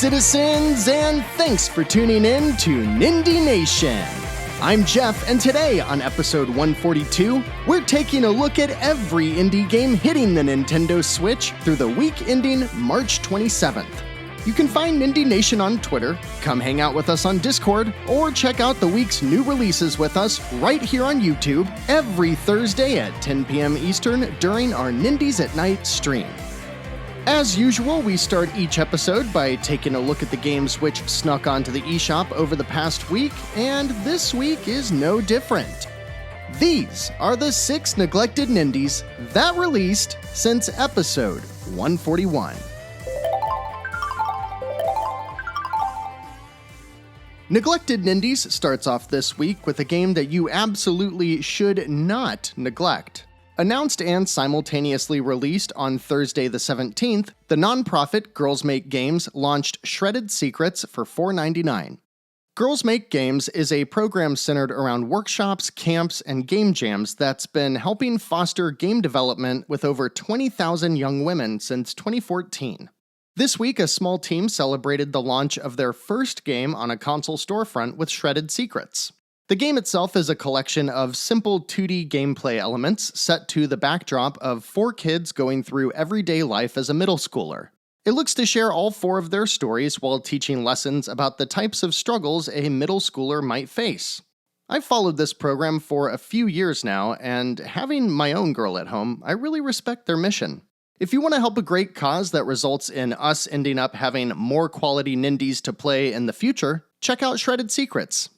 citizens, and thanks for tuning in to Nindie Nation. I'm Jeff, and today on episode 142, we're taking a look at every indie game hitting the Nintendo Switch through the week ending March 27th. You can find Nindie Nation on Twitter, come hang out with us on Discord, or check out the week's new releases with us right here on YouTube every Thursday at 10 p.m. Eastern during our Nindies Nite stream. As usual, we start each episode by taking a look at the games which snuck onto the eShop over the past week, and this week is no different. These are the 6 Neglected Nindies that released since episode 141. Neglected Nindies starts off this week with a game that you absolutely should not neglect. Announced and simultaneously released on Thursday the 17th, the nonprofit Girls Make Games launched Shredded Secrets for $4.99. Girls Make Games is a program centered around workshops, camps, and game jams that's been helping foster game development with over 20,000 young women since 2014. This week, a small team celebrated the launch of their first game on a console storefront with Shredded Secrets. The game itself is a collection of simple 2D gameplay elements set to the backdrop of 4 kids going through everyday life as a middle schooler. It looks to share all 4 of their stories while teaching lessons about the types of struggles a middle schooler might face. I've followed this program for a few years now, and having my own girl at home, I really respect their mission. If you want to help a great cause that results in us ending up having more quality Nindies to play in the future, check out Shredded Secrets.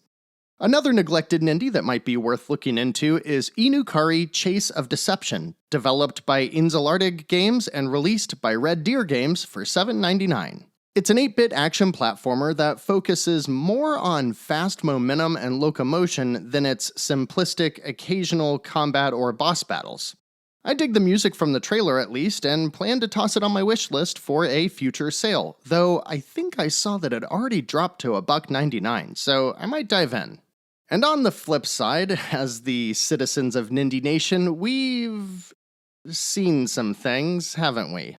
Another neglected Nindie that might be worth looking into is Inukari Chase of Deception, developed by Inzelardig Games and released by Red Deer Games for $7.99. It's an 8-bit action platformer that focuses more on fast momentum and locomotion than its simplistic occasional combat or boss battles. I dig the music from the trailer at least, and plan to toss it on my wish list for a future sale, though I think I saw that it already dropped to $1.99, so I might dive in. And on the flip side, as the citizens of Nindie Nation, we've seen some things, haven't we?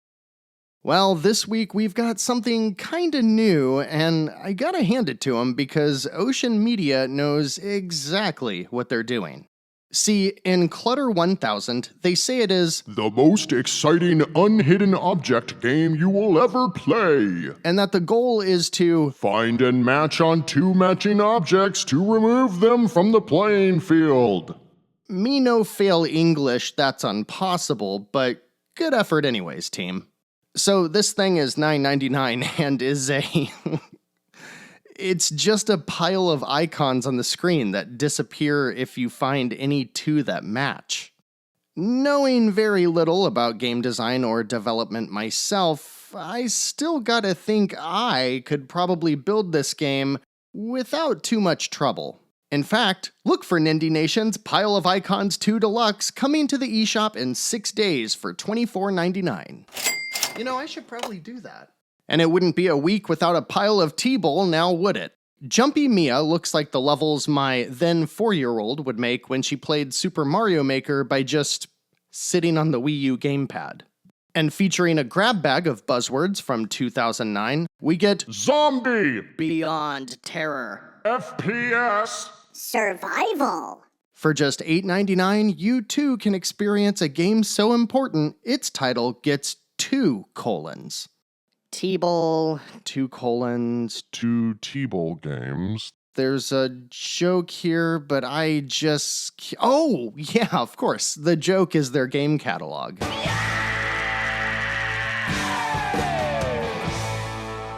Well, this week we've got something kinda new, and I gotta hand it to them because Ocean Media knows exactly what they're doing. See, in Clutter 1000, they say it is the most exciting unhidden object game you will ever play, and that the goal is to find and match on 2 matching objects to remove them from the playing field. Me no fail English, that's impossible, but good effort anyways, team. So this thing is $9.99 and is a... It's just a pile of icons on the screen that disappear if you find any 2 that match. Knowing very little about game design or development myself, I still gotta think I could probably build this game without too much trouble. In fact, look for Nindie Nation's Pile of Icons 2 Deluxe coming to the eShop in 6 days for $24.99. You know, I should probably do that. And it wouldn't be a week without a pile of T-Bowl, now would it? Jumpy Mia looks like the levels my then 4-year-old would make when she played Super Mario Maker by just sitting on the Wii U gamepad. And featuring a grab bag of buzzwords from 2009, we get Zombie, Beyond Terror, FPS, Survival. For just $8.99, you too can experience a game so important, its title gets 2 colons. T-Bowl, 2 colons. 2 T-Bowl games. There's a joke here, but I just... Oh, yeah, of course. The joke is their game catalog.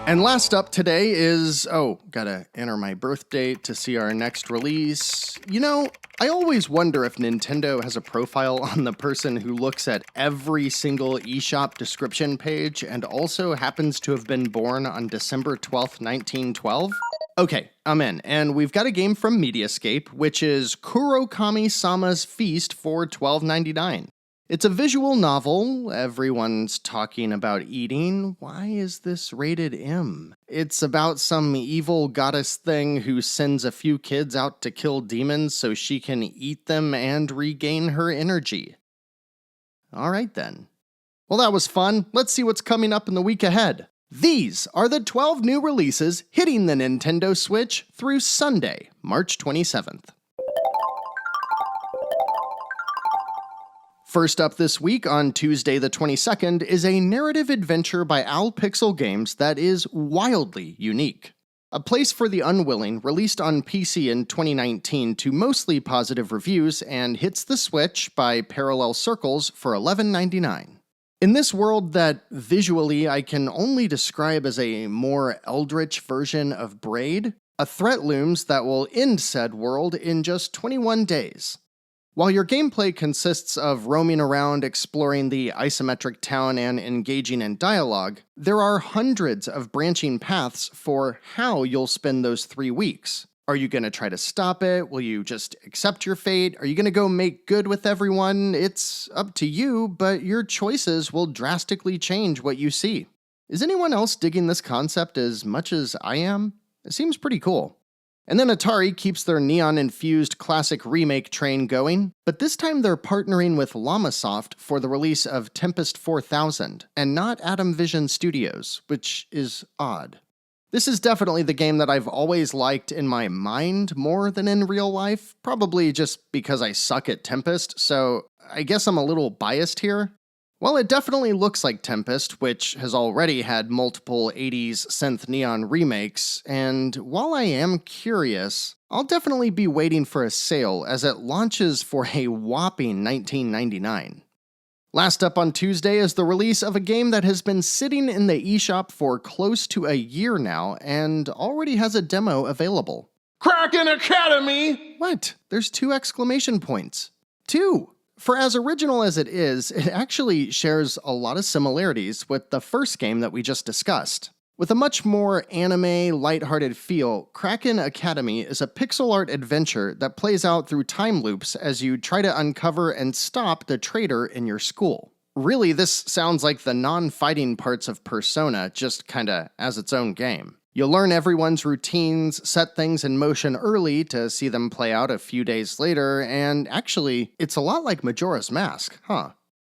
And last up today is... Oh, gotta enter my birth date to see our next release. You know, I always wonder if Nintendo has a profile on the person who looks at every single eShop description page and also happens to have been born on December 12th, 1912. Okay, I'm in, and we've got a game from Mediascape, which is Kurokami-sama's Feast for $12.99. It's a visual novel. Everyone's talking about eating. Why is this rated M? It's about some evil goddess thing who sends a few kids out to kill demons so she can eat them and regain her energy. All right then. Well, that was fun. Let's see what's coming up in the week ahead. These are the 12 new releases hitting the Nintendo Switch through Sunday, March 27th. First up this week, on Tuesday the 22nd, is a narrative adventure by Owl Pixel Games that is wildly unique. A Place for the Unwilling released on PC in 2019 to mostly positive reviews and hits the Switch by Parallel Circles for $11.99. In this world that visually I can only describe as a more eldritch version of Braid, a threat looms that will end said world in just 21 days. While your gameplay consists of roaming around, exploring the isometric town, and engaging in dialogue, there are hundreds of branching paths for how you'll spend those 3 weeks. Are you going to try to stop it? Will you just accept your fate? Are you going to go make good with everyone? It's up to you, but your choices will drastically change what you see. Is anyone else digging this concept as much as I am? It seems pretty cool. And then Atari keeps their neon-infused classic remake train going, but this time they're partnering with Llamasoft for the release of Tempest 4000, and not Atom Vision Studios, which is odd. This is definitely the game that I've always liked in my mind more than in real life, probably just because I suck at Tempest, so I guess I'm a little biased here. Well, it definitely looks like Tempest, which has already had multiple 80s synth neon remakes, and while I am curious, I'll definitely be waiting for a sale as it launches for a whopping $19.99. Last up on Tuesday is the release of a game that has been sitting in the eShop for close to a year now and already has a demo available. Kraken Academy! What? There's 2 exclamation points. 2! For as original as it is, it actually shares a lot of similarities with the first game that we just discussed. With a much more anime, lighthearted feel, Kraken Academy is a pixel art adventure that plays out through time loops as you try to uncover and stop the traitor in your school. Really, this sounds like the non-fighting parts of Persona, just kinda as its own game. You'll learn everyone's routines, set things in motion early to see them play out a few days later, and actually, it's a lot like Majora's Mask, huh?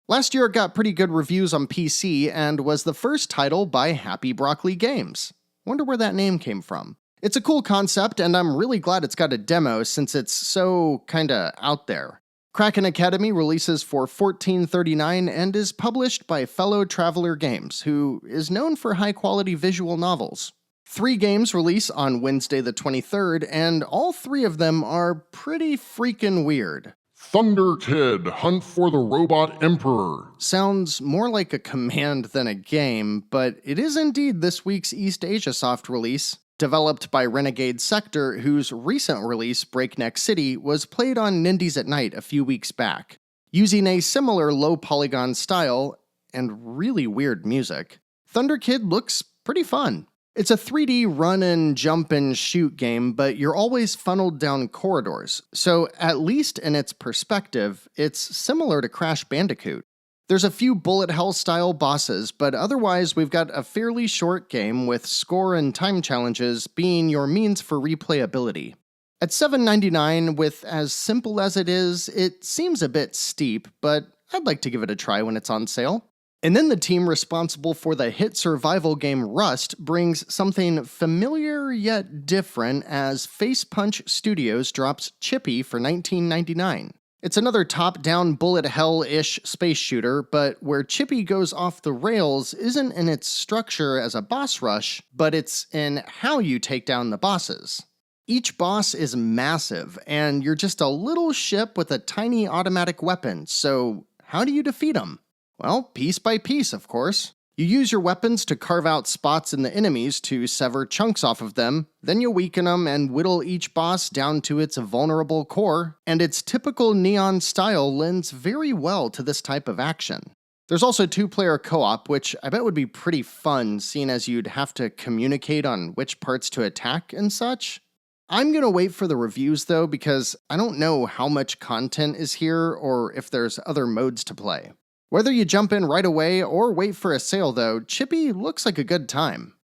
Last year it got pretty good reviews on PC and was the first title by Happy Broccoli Games. Wonder where that name came from. It's a cool concept, and I'm really glad it's got a demo since it's so kinda out there. Kraken Academy releases for $14.39 and is published by Fellow Traveler Games, who is known for high-quality visual novels. 3 games release on Wednesday the 23rd, and all 3 of them are pretty freaking weird. Thunder Kid, Hunt for the Robot Emperor. Sounds more like a command than a game, but it is indeed this week's East Asia Soft release. Developed by Renegade Sector, whose recent release, Breakneck City, was played on Nindies Nite a few weeks back. Using a similar low-polygon style and really weird music, Thunder Kid looks pretty fun. It's a 3D run and jump and shoot game, but you're always funneled down corridors, so at least in its perspective, it's similar to Crash Bandicoot. There's a few bullet hell style bosses, but otherwise we've got a fairly short game with score and time challenges being your means for replayability. At $7.99, with as simple as it is, it seems a bit steep, but I'd like to give it a try when it's on sale. And then the team responsible for the hit survival game Rust brings something familiar yet different as Face Punch Studios drops Chippy for $19.99. It's another top-down bullet hell-ish space shooter, but where Chippy goes off the rails isn't in its structure as a boss rush, but it's in how you take down the bosses. Each boss is massive, and you're just a little ship with a tiny automatic weapon, so how do you defeat them? Well, piece by piece, of course. You use your weapons to carve out spots in the enemies to sever chunks off of them, then you weaken them and whittle each boss down to its vulnerable core, and its typical neon style lends very well to this type of action. There's also 2-player co-op, which I bet would be pretty fun, seeing as you'd have to communicate on which parts to attack and such. I'm gonna wait for the reviews though, because I don't know how much content is here or if there's other modes to play. Whether you jump in right away or wait for a sale though, Chippy looks like a good time.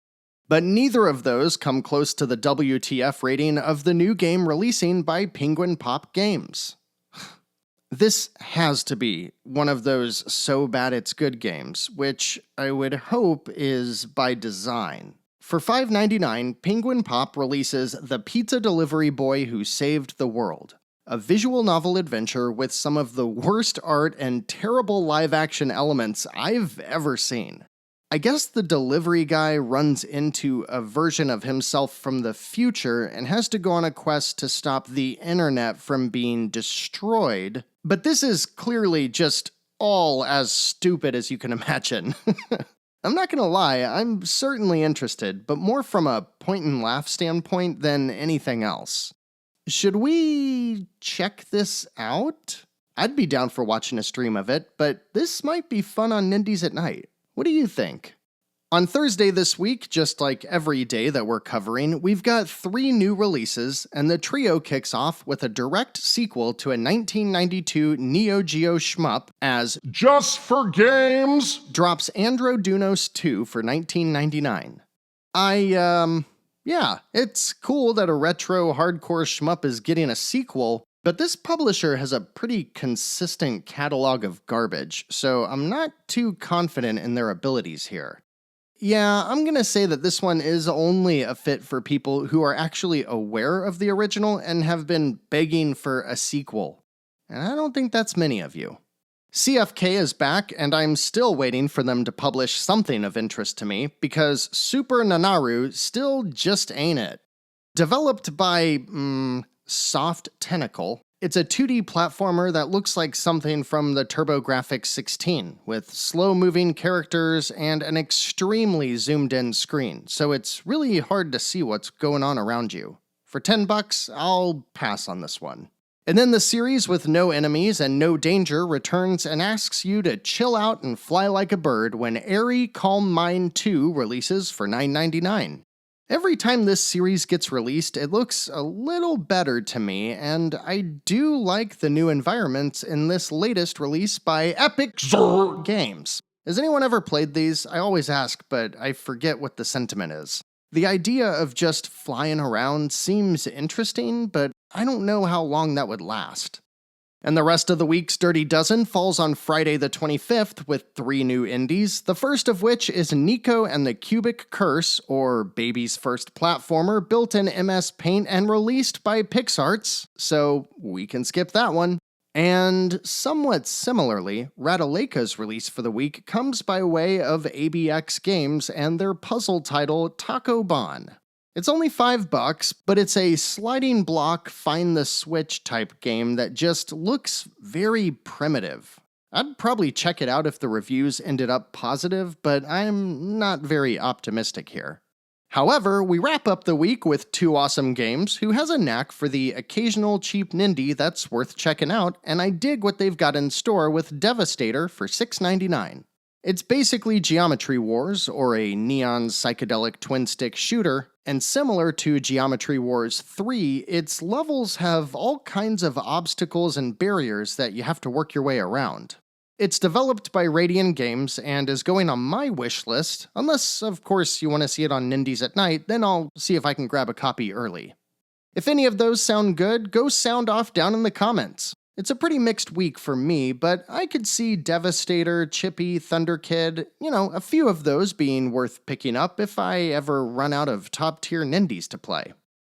But neither of those come close to the WTF rating of the new game releasing by Penguin Pop Games. This has to be one of those so bad it's good games, which I would hope is by design. For $5.99, Penguin Pop releases The Pizza Delivery Boy Who Saved the World, a visual novel adventure with some of the worst art and terrible live-action elements I've ever seen. I guess the delivery guy runs into a version of himself from the future and has to go on a quest to stop the internet from being destroyed, but this is clearly just all as stupid as you can imagine. I'm not gonna lie, I'm certainly interested, but more from a point-and-laugh standpoint than anything else. Should we check this out? I'd be down for watching a stream of it, but this might be fun on Nindies at Night. What do you think? On Thursday this week, just like every day that we're covering, we've got 3 new releases, and the trio kicks off with a direct sequel to a 1992 Neo Geo shmup as Just for Games drops Androdunos 2 for $19.99. Yeah, it's cool that a retro hardcore shmup is getting a sequel, but this publisher has a pretty consistent catalog of garbage, so I'm not too confident in their abilities here. Yeah, I'm gonna say that this one is only a fit for people who are actually aware of the original and have been begging for a sequel. And I don't think that's many of you. CFK is back, and I'm still waiting for them to publish something of interest to me, because Super Nanaru still just ain't it. Developed by, Soft Tentacle, it's a 2D platformer that looks like something from the TurboGrafx 16, with slow-moving characters and an extremely zoomed-in screen, so it's really hard to see what's going on around you. For $10, I'll pass on this one. And then the series with no enemies and no danger returns and asks you to chill out and fly like a bird when Airy Calm Mind 2 releases for $9.99. Every time this series gets released, it looks a little better to me, and I do like the new environments in this latest release by Epic Games. Has anyone ever played these? I always ask, but I forget what the sentiment is. The idea of just flying around seems interesting, but I don't know how long that would last. And the rest of the week's Dirty Dozen falls on Friday the 25th with 3 new indies, the first of which is Nico and the Cubic Curse, or Baby's first platformer, built in MS Paint and released by PixArts, so we can skip that one. And somewhat similarly, Radaleka's release for the week comes by way of ABX Games and their puzzle title Taco Bon. It's only $5, but it's a sliding block find the switch type game that just looks very primitive. I'd probably check it out if the reviews ended up positive, but I'm not very optimistic here. However, we wrap up the week with 2 awesome games who has a knack for the occasional cheap Nindie that's worth checking out, and I dig what they've got in store with Devastator for $6.99. It's basically Geometry Wars, or a neon psychedelic twin-stick shooter, and similar to Geometry Wars 3, its levels have all kinds of obstacles and barriers that you have to work your way around. It's developed by Radian Games and is going on my wish list, unless, of course, you want to see it on Nindies at Night, then I'll see if I can grab a copy early. If any of those sound good, go sound off down in the comments. It's a pretty mixed week for me, but I could see Devastator, Chippy, Thunder Kid, a few of those being worth picking up if I ever run out of top-tier Nindies to play.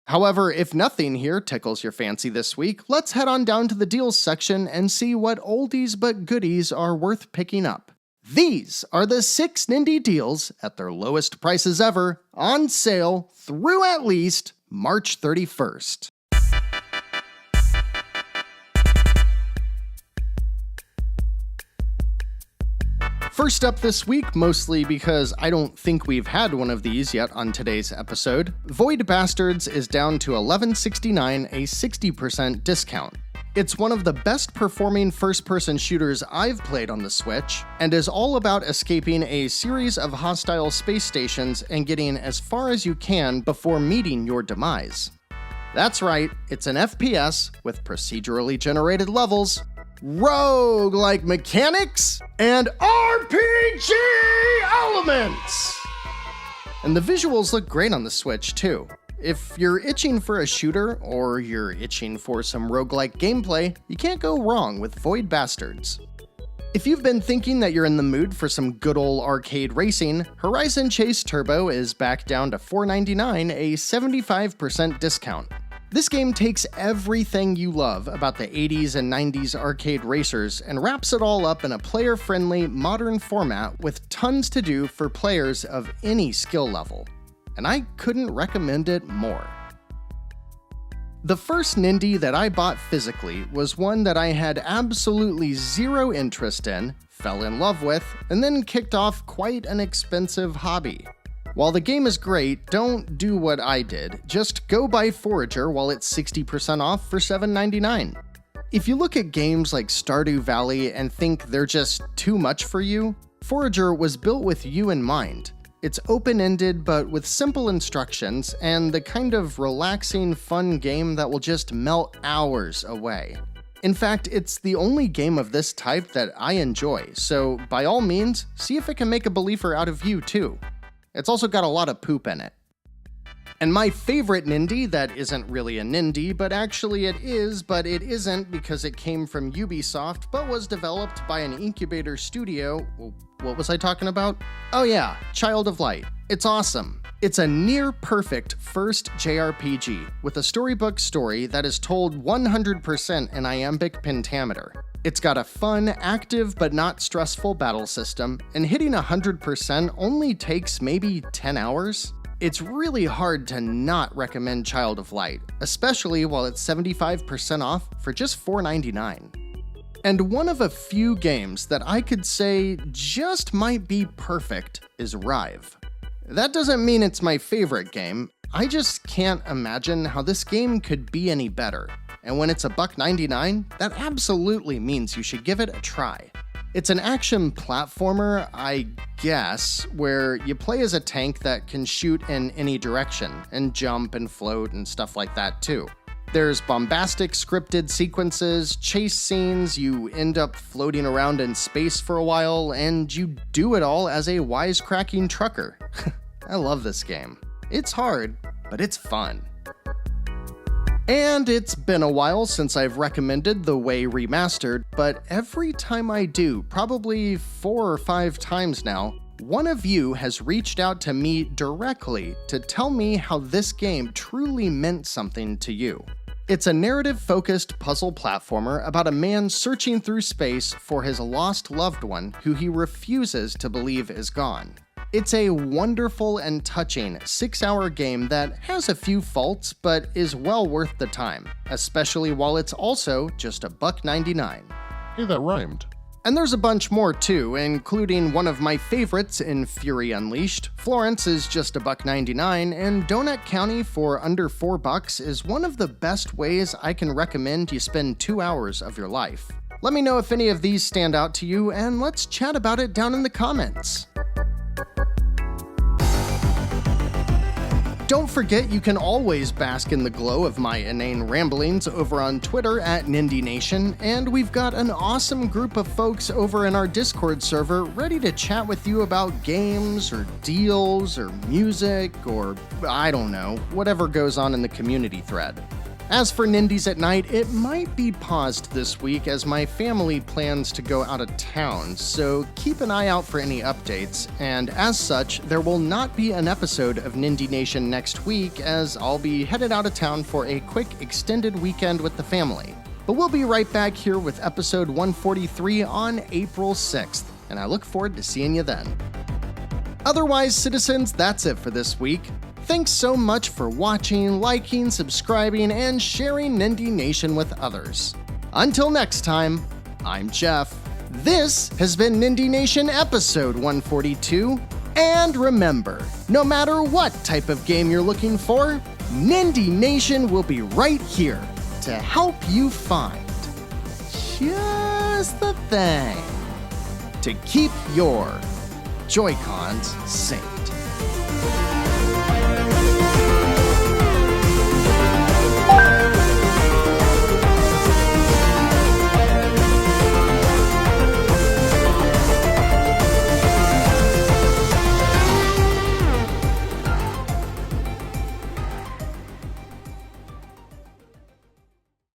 However, if nothing here tickles your fancy this week, let's head on down to the deals section and see what oldies but goodies are worth picking up. These are the 6 Nindie deals at their lowest prices ever, on sale through at least March 31st. First up this week, mostly because I don't think we've had one of these yet on today's episode, Void Bastards is down to $11.69, a 60% discount. It's one of the best performing first-person shooters I've played on the Switch, and is all about escaping a series of hostile space stations and getting as far as you can before meeting your demise. That's right, it's an FPS with procedurally generated levels, roguelike mechanics, and RPG elements! And the visuals look great on the Switch, too. If you're itching for a shooter, or you're itching for some roguelike gameplay, you can't go wrong with Void Bastards. If you've been thinking that you're in the mood for some good old arcade racing, Horizon Chase Turbo is back down to $4.99, a 75% discount. This game takes everything you love about the 80s and 90s arcade racers and wraps it all up in a player-friendly, modern format with tons to do for players of any skill level. And I couldn't recommend it more. The first Nindie that I bought physically was one that I had absolutely zero interest in, fell in love with, and then kicked off quite an expensive hobby. While the game is great, don't do what I did. Just go buy Forager while it's 60% off for $7.99. If you look at games like Stardew Valley and think they're just too much for you, Forager was built with you in mind. It's open-ended but with simple instructions and the kind of relaxing, fun game that will just melt hours away. In fact, it's the only game of this type that I enjoy, so by all means, see if it can make a believer out of you too. It's also got a lot of poop in it. And my favorite Nindie that isn't really a Nindie, but actually it is, but it isn't because it came from Ubisoft, but was developed by an incubator studio. What was I talking about? Oh yeah, Child of Light. It's awesome. It's a near-perfect first JRPG with a storybook story that is told 100% in iambic pentameter. It's got a fun, active, but not stressful battle system, and hitting 100% only takes maybe 10 hours. It's really hard to not recommend Child of Light, especially while it's 75% off for just $4.99. And one of a few games that I could say just might be perfect is Rive. That doesn't mean it's my favorite game, I just can't imagine how this game could be any better. And when it's $1.99, that absolutely means you should give it a try. It's an action platformer, I guess, where you play as a tank that can shoot in any direction, and jump and float and stuff like that too. There's bombastic scripted sequences, chase scenes, you end up floating around in space for a while, and you do it all as a wisecracking trucker. I love this game. It's hard, but it's fun. And it's been a while since I've recommended The Way Remastered, but every time I do, probably 4 or 5 times now, one of you has reached out to me directly to tell me how this game truly meant something to you. It's a narrative-focused puzzle platformer about a man searching through space for his lost loved one who he refuses to believe is gone. It's a wonderful and touching 6-hour game that has a few faults, but is well worth the time, especially while it's also just $1.99. Hey, that rhymed. And there's a bunch more too, including one of my favorites in Fury Unleashed. Florence is just $1.99, and Donut County for under $4 is one of the best ways I can recommend you spend 2 hours of your life. Let me know if any of these stand out to you, and let's chat about it down in the comments. Don't forget you can always bask in the glow of my inane ramblings over on Twitter at Nindie Nation, and we've got an awesome group of folks over in our Discord server ready to chat with you about games, or deals, or music, or I don't know, whatever goes on in the community thread. As for Nindies at Night, it might be paused this week as my family plans to go out of town, so keep an eye out for any updates, and as such, there will not be an episode of Nindie Nation next week as I'll be headed out of town for a quick extended weekend with the family. But we'll be right back here with episode 143 on April 6th, and I look forward to seeing you then. Otherwise, citizens, that's it for this week. Thanks so much for watching, liking, subscribing, and sharing Nindie Nation with others. Until next time, I'm Jeff. This has been Nindie Nation episode 142. And remember, no matter what type of game you're looking for, Nindie Nation will be right here to help you find just the thing to keep your Joy-Cons synced.